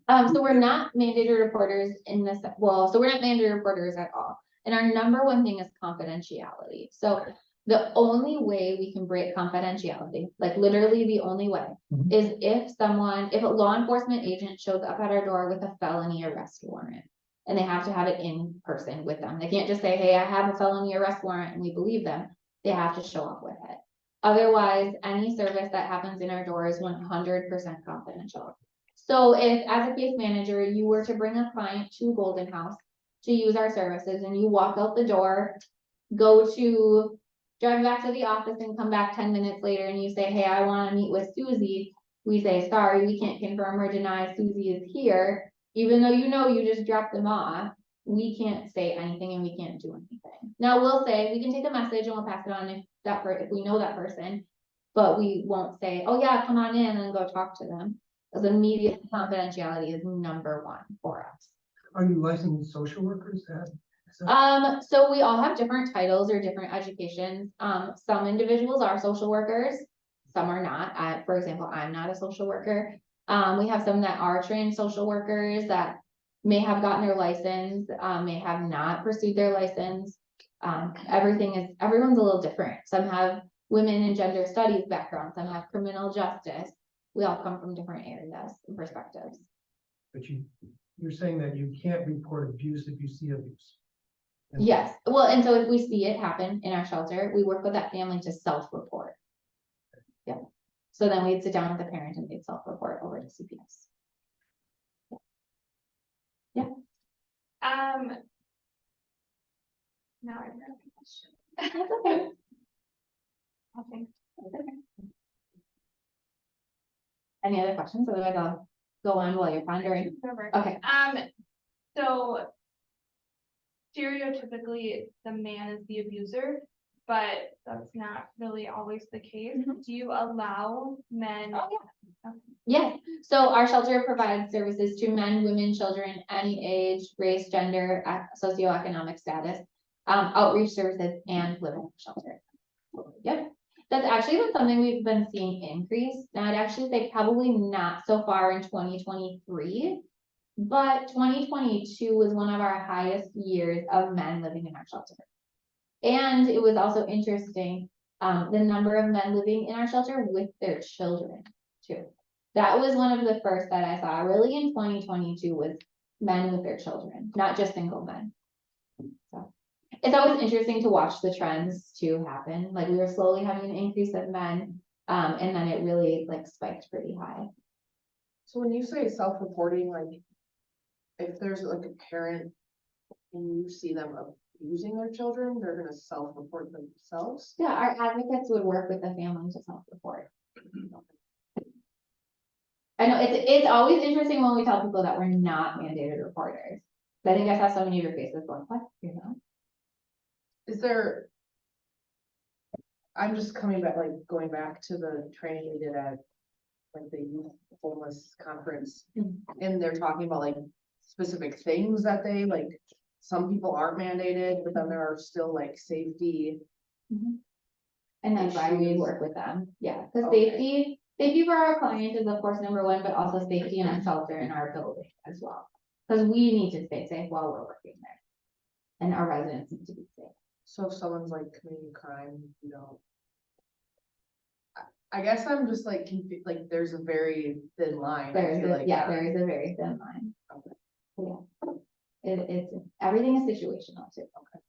So we're not mandated reporters in this, well, so we're not mandated reporters at all. And our number one thing is confidentiality. So the only way we can break confidentiality, like literally the only way, is if a law enforcement agent shows up at our door with a felony arrest warrant. And they have to have it in person with them. They can't just say, hey, I have a felony arrest warrant, and we believe them. They have to show up with it. Otherwise, any service that happens in our door is 100% confidential. So if, as a case manager, you were to bring a client to Golden House to use our services, and you walk out the door, drive back to the office and come back 10 minutes later and you say, hey, I want to meet with Susie. We say, sorry, we can't confirm or deny Susie is here. Even though you just dropped them off, we can't say anything and we can't do anything. Now we'll say, we can take a message and we'll pass it on if we know that person, but we won't say, oh yeah, come on in and go talk to them. Because immediate confidentiality is number one for us. Are you licensed social workers? So we all have different titles or different educations. Some individuals are social workers, some are not. For example, I'm not a social worker. We have some that are trained social workers that may have gotten their license, may have not pursued their license. Everyone's a little different. Some have women and gender studies backgrounds, some have criminal justice. We all come from different areas and perspectives. But you're saying that you can't report abuse if you see abuse. Yes, well, and so if we see it happen in our shelter, we work with that family to self-report. Yeah, so then we'd sit down with the parent and they'd self-report over to CPS. Yeah. Now I have a question. That's okay. Okay. Any other questions? Otherwise I'll go on while you're pondering. Okay. So stereotypically, the man is the abuser, but that's not really always the case. Do you allow men? Oh, yeah. Yes, so our shelter provides services to men, women, children, any age, race, gender, socioeconomic status, outreach services, and live in shelter. Yep, that's actually been something we've been seeing increase. Now I'd actually say probably not so far in 2023, but 2022 was one of our highest years of men living in our shelter. And it was also interesting, the number of men living in our shelter with their children too. That was one of the first that I saw really in 2022 was men with their children, not just single men. So it's always interesting to watch the trends to happen. Like we were slowly having an increase of men, and then it really like spiked pretty high. So when you say self-reporting, like, if there's like a parent and you see them abusing their children, they're gonna self-report themselves? Yeah, our advocates would work with the family to self-report. I know it's always interesting when we tell people that we're not mandated reporters. I think I saw so many of your faces going, what, you're not? Is there? I'm just coming back, like, going back to the training we did at, like, the youth homeless conference. Mhm. And they're talking about like specific things that they, like, some people aren't mandated, but then there are still like safety. And that's why we Issues. work with them, yeah, because Okay. safety for our client is of course number one, but also safety in our shelter in our building as well. Because we need to stay safe while we're working there. And our residents need to be safe. So if someone's like committing crime, you know. I guess I'm just like confused, like, there's a very thin line, I feel like. There is a very thin line. Yeah. It's, everything is situational too. Okay.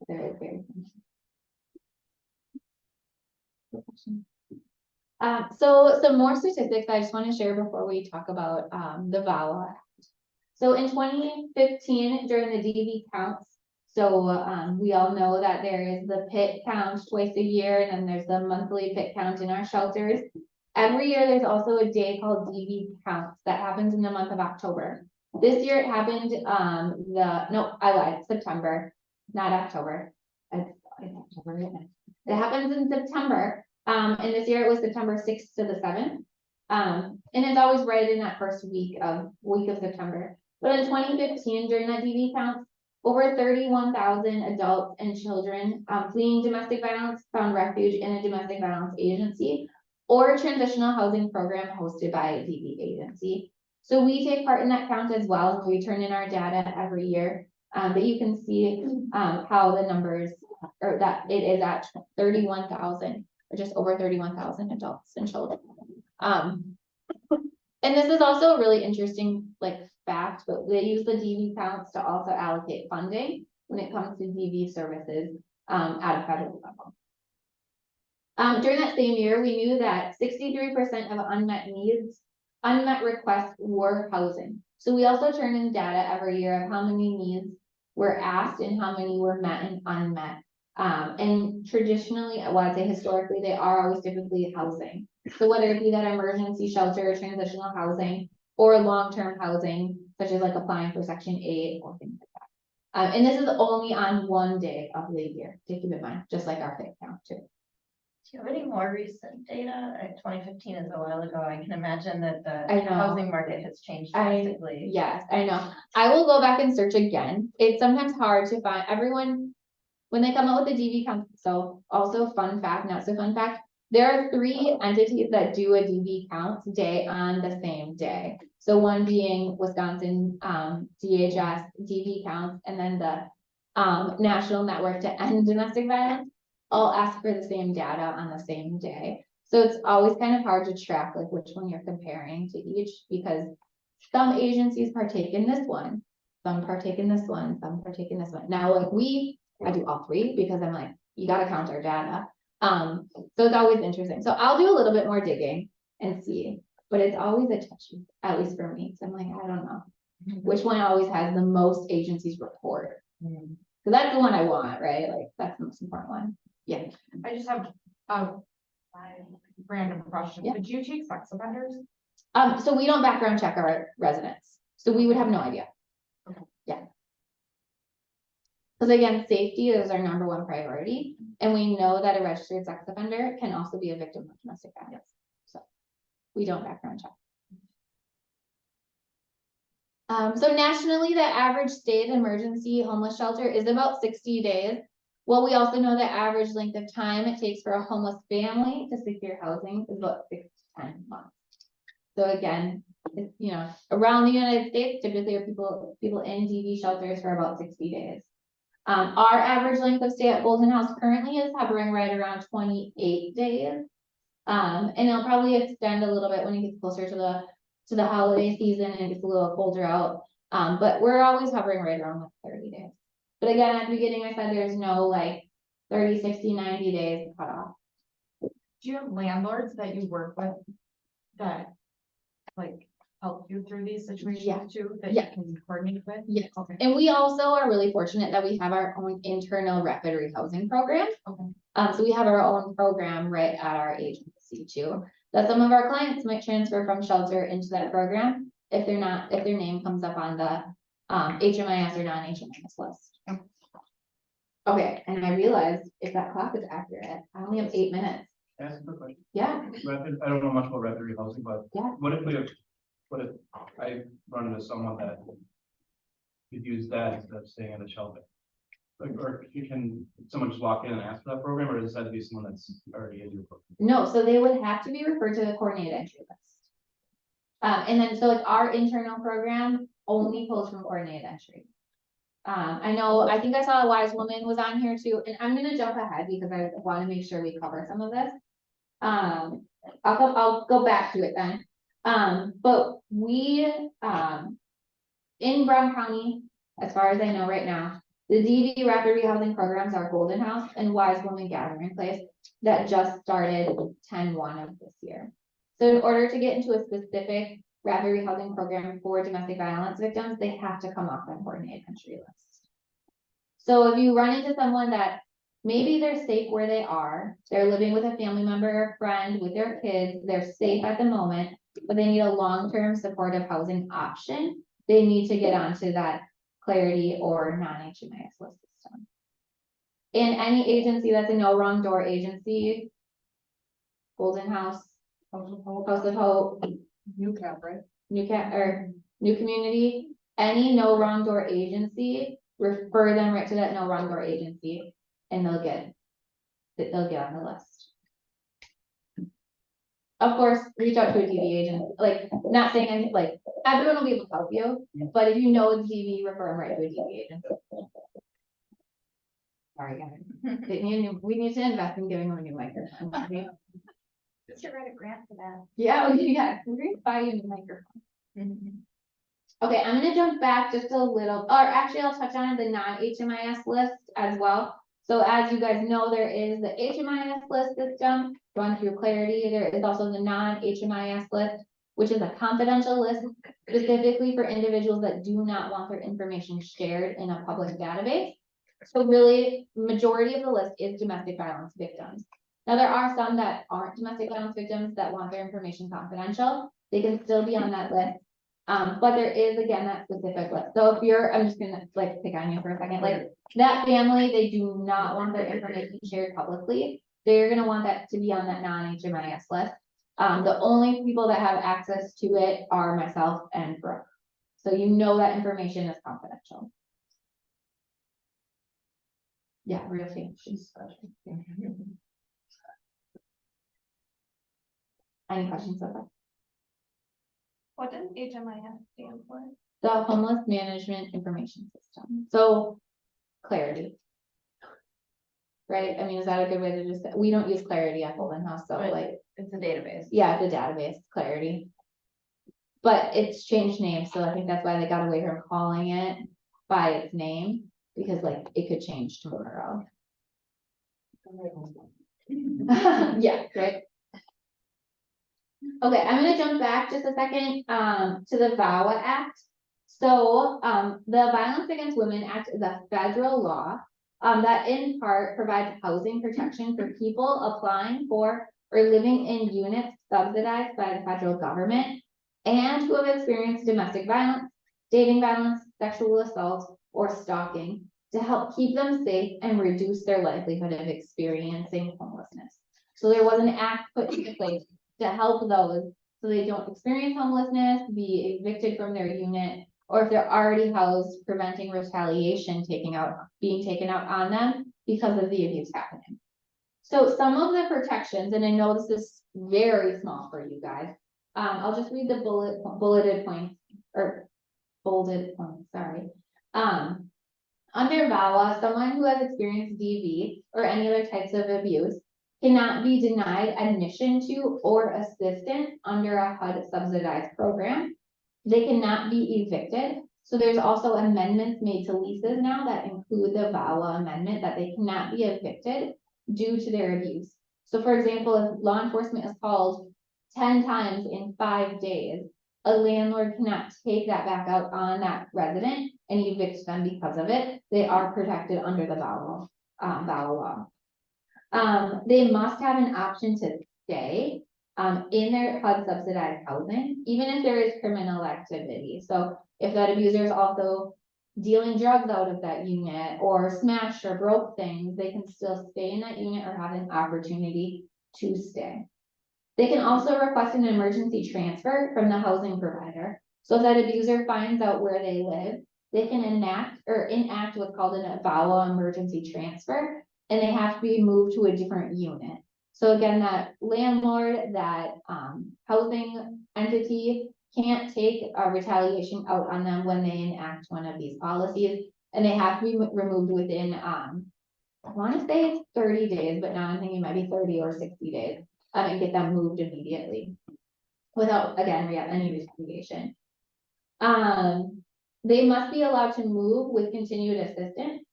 There is very. So some more statistics I just want to share before we talk about, the VAWA Act. So in 2015, during the DV counts, so, we all know that there is the pit count twice a year, and then there's the monthly pit count in our shelters. Every year, there's also a day called DV counts that happens in the month of October. This year it happened, I lied, September, not October. It's October, isn't it? It happens in September, and this year it was September 6th to the 7th. And it's always right in that first week of September. But in 2015, during that DV count, over 31,000 adults and children fleeing domestic violence found refuge in a domestic violence agency or a transitional housing program hosted by a DV agency. So we take part in that count as well. We turn in our data every year, but you can see how the numbers, or that it is at 31,000, or just over 31,000 adults and children. And this is also a really interesting like fact, but they use the DV counts to also allocate funding when it comes to DV services at a federal level. During that same year, we knew that 63% of unmet requests were housing. So we also turn in data every year of how many needs were asked and how many were met and unmet. And traditionally, well, I'd say historically, they are always typically housing. So whether it be that emergency shelter, transitional housing, or long-term housing, such as like applying for Section 8 or things like that. And this is only on one day of the year, to keep in mind, just like our pit count too. Do you have any more recent data? 2015 is a while ago. I can imagine that the I know. housing market has changed drastically. Yes, I know. I will go back and search again. It's sometimes hard to find everyone when they come out with the DV count. So also fun fact, not so fun fact, there are 3 entities that do a DV count day on the same day. So one being Wisconsin DHS DV counts, and then the National Network to End Domestic Violence all ask for the same data on the same day. So it's always kind of hard to track like which one you're comparing to each, because some agencies partake in this one, some partake in this one, some partake in this one. Now, like I do all 3 because I'm like, you gotta count our data. So it's always interesting. So I'll do a little bit more digging and see, but it's always a touchy, at least for me. So I'm like, I don't know which one always has the most agencies report. Because that's the one I want, right? Like that's the most important one. Yeah. I just have a random question. Yeah. Would you take sex offenders? So we don't background check our residents, so we would have no idea. Okay. Yeah. Because again, safety is our number one priority, and we know that a registered sex offender can also be a victim of domestic violence. So we don't background check. So nationally, the average state emergency homeless shelter is about 60 days. Well, we also know the average length of time it takes for a homeless family to secure housing is about 6 to 10 months. So again, it's, you know, around the United States, typically are people in DV shelters for about 60 days. Our average length of stay at Bolton House currently is hovering right around 28 days. And it'll probably extend a little bit when it gets closer to the holiday season and it gets a little colder out. But we're always hovering right around like 30 days. But again, at the beginning, I said there's no like 30, 60, 90 days cutoff. Do you have landlords that you work with that like help you through these Yeah. situations too, that you Yeah. can coordinate with? Yes. Okay. And we also are really fortunate that we have our own internal rapid rehousing program. Okay. So we have our own program right at our agency too, that some of our clients might transfer from shelter into that program if they're not, if their name comes up on the HMIS or non-HMIS list. Okay, and I realized if that clock is accurate, I only have 8 minutes. Can I ask a quick question? Yeah, I don't know much about rapid rehousing, but Yeah. what if I run into someone that could use that instead of staying in a shelter? Like, or can someone just walk in and ask for that program, or does that have to be someone that's already in your program? no, so they would have to be referred to the coordinated entry list. And then, so like our internal program only pulls from coordinated entry. I know, I think I saw a wise woman was on here too, and I'm gonna jump ahead because I want to make sure we cover some of this. I'll go back to it then. But we, in Brown County, as far as I know right now, the DV rapid rehousing programs are Golden House and Wise Woman Gathering Place that just started 10/1 of this year. So in order to get into a specific rapid rehousing program for domestic violence victims, they have to come off that coordinated entry list. So if you run into someone that maybe they're safe where they are, they're living with a family member or friend with their kids, they're safe at the moment, but they need a long-term supportive housing option, they need to get onto that Clarity or non-HMIS list system. And any agency that's a no wrong door agency, Golden House, House of Hope, New cap, right? or New Community, any no wrong door agency, refer them right to that no wrong door agency, and they'll get on the list. Of course, reach out to a DV agent, like, not saying anything, like, everyone will be able to help you, but if you know a DV, refer them right to a DV agent. Sorry, guys. We need to invest in giving them a new microphone. Should write a grant for that. Yeah, yeah, we're gonna buy you a new microphone. Okay, I'm gonna jump back just a little, or actually I'll touch on the non-HMIS list as well. So as you guys know, there is the HMIS list system, run through Clarity. There is also the non-HMIS list, which is a confidential list specifically for individuals that do not want their information shared in a public database. So really, majority of the list is domestic violence victims. Now, there are some that aren't domestic violence victims that want their information confidential. They can still be on that list. But there is, again, that specific list. So if you're, I'm just gonna like pick on you for a second, like that family, they do not want their information shared publicly. They're gonna want that to be on that non-HMIS list. The only people that have access to it are myself and Brooke. So you know that information is confidential. Yeah, real thing. She's special. Any questions so far? What does HMIS stand for? The Homeless Management Information System. So Clarity. Right? I mean, is that a good way to just, we don't use Clarity at Golden House, so Right. like, It's a database. yeah, the database, Clarity. But it's changed names, so I think that's why they got away from calling it by its name, because like it could change tomorrow. Yeah, right. Okay, I'm gonna jump back just a second, to the VAWA Act. So, the Violence Against Women Act is a federal law, that in part provides housing protection for people applying for or living in units subsidized by the federal government and who have experienced domestic violence, dating violence, sexual assault, or stalking to help keep them safe and reduce their likelihood of experiencing homelessness. So there was an act put into place to help those so they don't experience homelessness, be evicted from their unit, or if they're already housed, preventing retaliation being taken out on them because of the abuse happening. So some of the protections, and I know this is very small for you guys. I'll just read the bulleted points, or bolded points, sorry. Under VAWA, someone who has experienced DV or any other types of abuse cannot be denied admission to or assistance under a HUD subsidized program. They cannot be evicted. So there's also amendments made to leases now that include the VAWA amendment that they cannot be evicted due to their abuse. So for example, if law enforcement is called 10 times in 5 days, a landlord cannot take that back out on that resident and evict them because of it. They are protected under the VAWA law. They must have an option to stay in their HUD subsidized housing, even if there is criminal activity. So if that abuser is also dealing drugs out of that unit or smashed or broke things, they can still stay in that unit or have an opportunity to stay. They can also request an emergency transfer from the housing provider. So if that abuser finds out where they live, they can enact what's called an VAWA emergency transfer, and they have to be moved to a different unit. So again, that landlord, that housing entity can't take a retaliation out on them when they enact one of these policies, and they have to be removed within, I want to say it's 30 days, but now I'm thinking it might be 30 or 60 days, and get them moved immediately without, again, any retaliation. They must be allowed to move with continued assistance,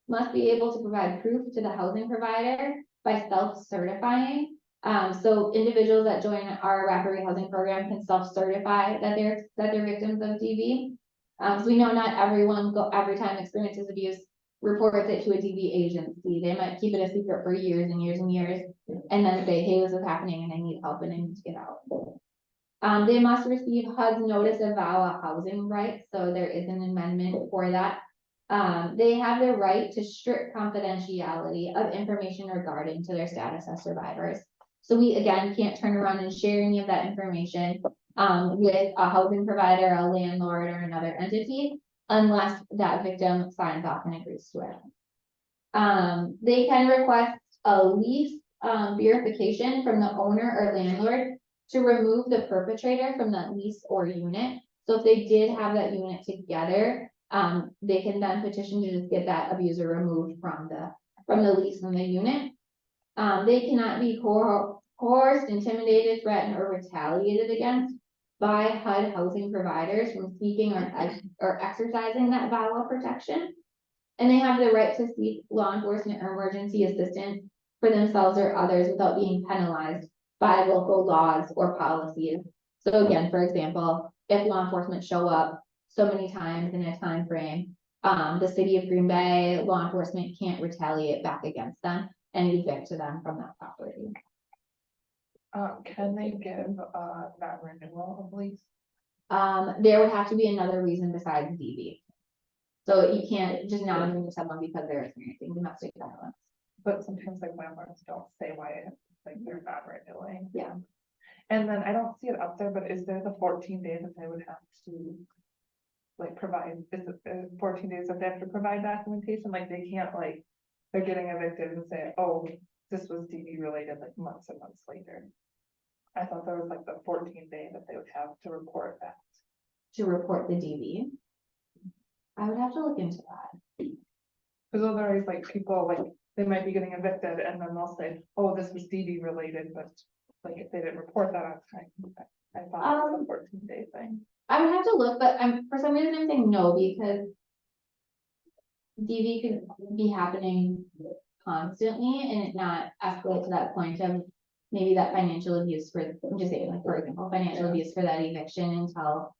must be able to provide proof to the housing provider by self-certifying. So individuals that join our rapid rehousing program can self-certify that they're victims of DV. So we know not everyone every time experiences abuse reports it to a DV agency. They might keep it a secret for years and years and years, and then say, hey, this is happening and I need help and I need to get out. They must receive HUD's notice of VAWA housing rights, so there is an amendment for that. They have the right to strict confidentiality of information regarding to their status as survivors. So we, again, can't turn around and share any of that information with a housing provider, a landlord, or another entity, unless that victim signs off and agrees to it. They can request a lease verification from the owner or landlord to remove the perpetrator from that lease or unit. So if they did have that unit together, they can then petition to just get that abuser removed from the lease and the unit. They cannot be coerced, intimidated, threatened, or retaliated against by HUD housing providers from seeking or exercising that VAWA protection. And they have the right to seek law enforcement or emergency assistance for themselves or others without being penalized by local laws or policies. So again, for example, if law enforcement show up so many times in a time frame, the city of Green Bay law enforcement can't retaliate back against them and evict them from that property. Can they give that renewal of lease? There would have to be another reason besides DV. So you can't just not renew someone because they're experiencing domestic violence. But sometimes like landlords don't say why, like they're not renewing. Yeah. And then I don't see it up there, but is there the 14 days that they would have to like provide, is it 14 days that they have to provide documentation? Like they can't like, they're getting evicted and say, oh, this was DV related like months and months later. I thought there was like the 14-day that they would have to report that. To report the DV. I would have to look into that. Because otherwise like people like, they might be getting evicted and then they'll say, oh, this was DV related, but like if they didn't report that on time, I thought it was a 14-day thing. I would have to look, but for some reason I'm saying no, because DV could be happening constantly and it not escalate to that point of maybe that financial abuse for, I'm just saying, like, for example, financial abuse for that eviction until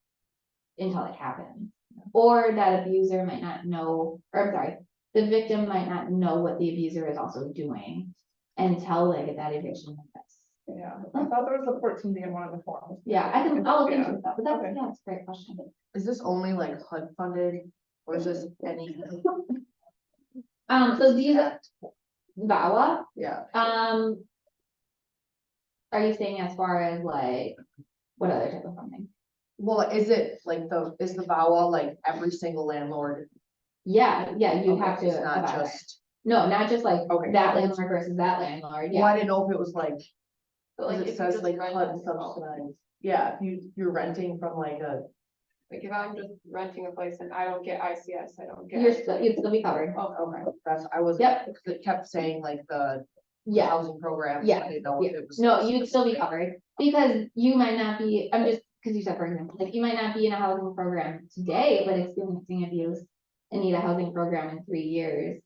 it happens. Or that abuser might not know, or I'm sorry, the victim might not know what the abuser is also doing until they get that eviction notice. Yeah, I thought there was a 14-day in one of the forms. Yeah, I'll look into Yeah. it, but that's, Okay. yeah, that's a great question. Is this only like HUD funded or is this any? So these are VAWA, Yeah. are you saying as far as like, what other type of funding? Well, is it like is the VAWA like every single landlord? Yeah, you Okay, have to. it's not abide by it. just, No, not just like Okay, that so landlord versus that landlord, well, I yeah. didn't know if it was like, But like, because if it you says just like rent HUD it yourself. subsidized. Yeah, if you're renting from like Like if I'm just renting a place and I don't get ICS, I don't get. You'd still be covered. Oh, okay. That's, I was. Yep. Because it kept saying like the Yeah, housing program. Yeah, I didn't know if it was. no, you'd still be covered, because you might not be, I'm just, because you said, for example, like, you might not be in a housing program today, but experiencing abuse and need a housing program in 3 years.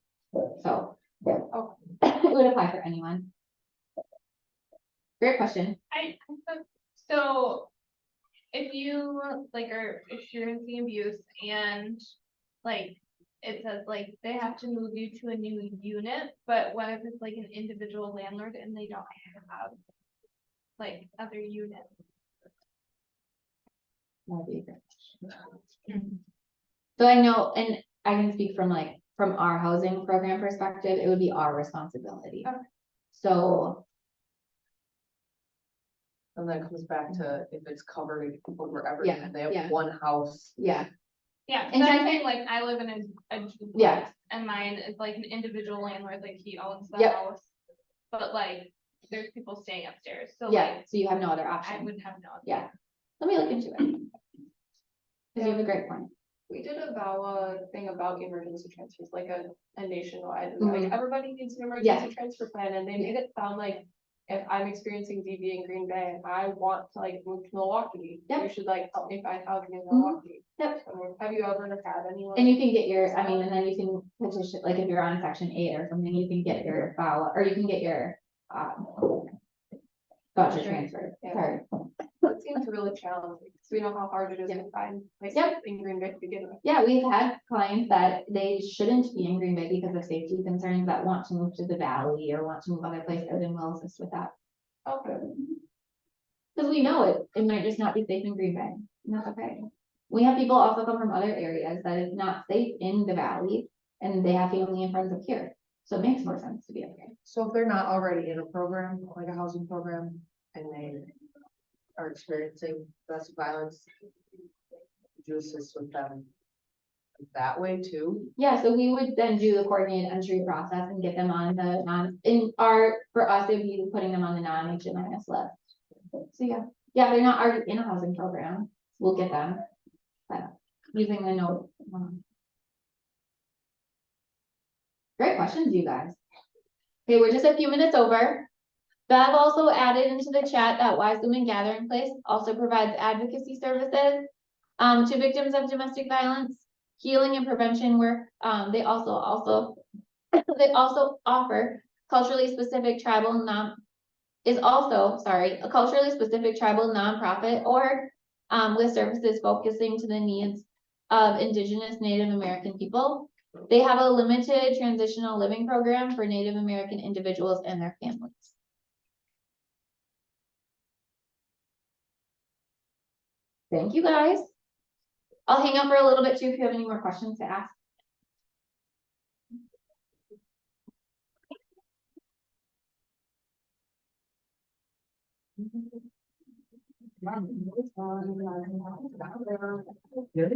So, yeah, it would apply for anyone. Great question. So if you like are experiencing abuse and like it says like they have to move you to a new unit, but what if it's like an individual landlord and they don't have like other units? That'd be a great question. So I know, and I can speak from like, from our housing program perspective, it would be our responsibility. Okay. So, And then it comes back to if it's covered over Yeah, everything, they yeah. have one house. yeah, Yeah, And and I I'm think- saying like I live in a duplex Yeah. and mine is like an individual landlord, like he owns the Yep. house. But like there's people staying upstairs, so yeah, like so you have no other I option. would have no. Yeah, let me look into it. Cause you have a great point. We did a VAWA thing about emergency transfers, like a nationwide, and like everybody needs an Yeah. emergency transfer plan, and they made it sound like. If I'm experiencing DV in Green Bay and I want to like move to Milwaukee, Yep. you should like help me find housing in Mhm. Milwaukee. Yep. I mean, have you ever had anyone? And you can get your, I mean, and then you can petition, like if you're on section 8 or something, you can get your file, or you can get your, voucher transfer. Yeah. Sorry. It seems really challenging, because we know how hard it is Yeah. to find places Yep. in Green Bay to begin with. Yeah, we've had clients that they shouldn't be in Green Bay because of safety concerns that want to move to the valley or want to move other places, and we'll assist with that. Okay. Because we know it might just not be safe in Green Bay, and that's okay. We have people also come from other areas that is not safe in the valley, and they have family and friends up here, so it makes more sense to be okay. So if they're not already in a program, like a housing program, and they are experiencing domestic violence, would you assist with them that way too? Yeah, so we would then do the coordinated entry process and get them on the for us, it would be putting them on the non-HMIS list. So yeah, they're not already in a housing program, we'll get them. But using the note. Great questions, you guys. Okay, we're just a few minutes over. Bev also added into the chat that Wise Women Gathering Place also provides advocacy services to victims of domestic violence, healing and prevention work. They also offer culturally specific tribal a culturally specific tribal nonprofit org with services focusing to the needs of Indigenous Native American people. They have a limited transitional living program for Native American individuals and their families. Thank you, guys. I'll hang out for a little bit too if you have any more questions to ask. Yeah.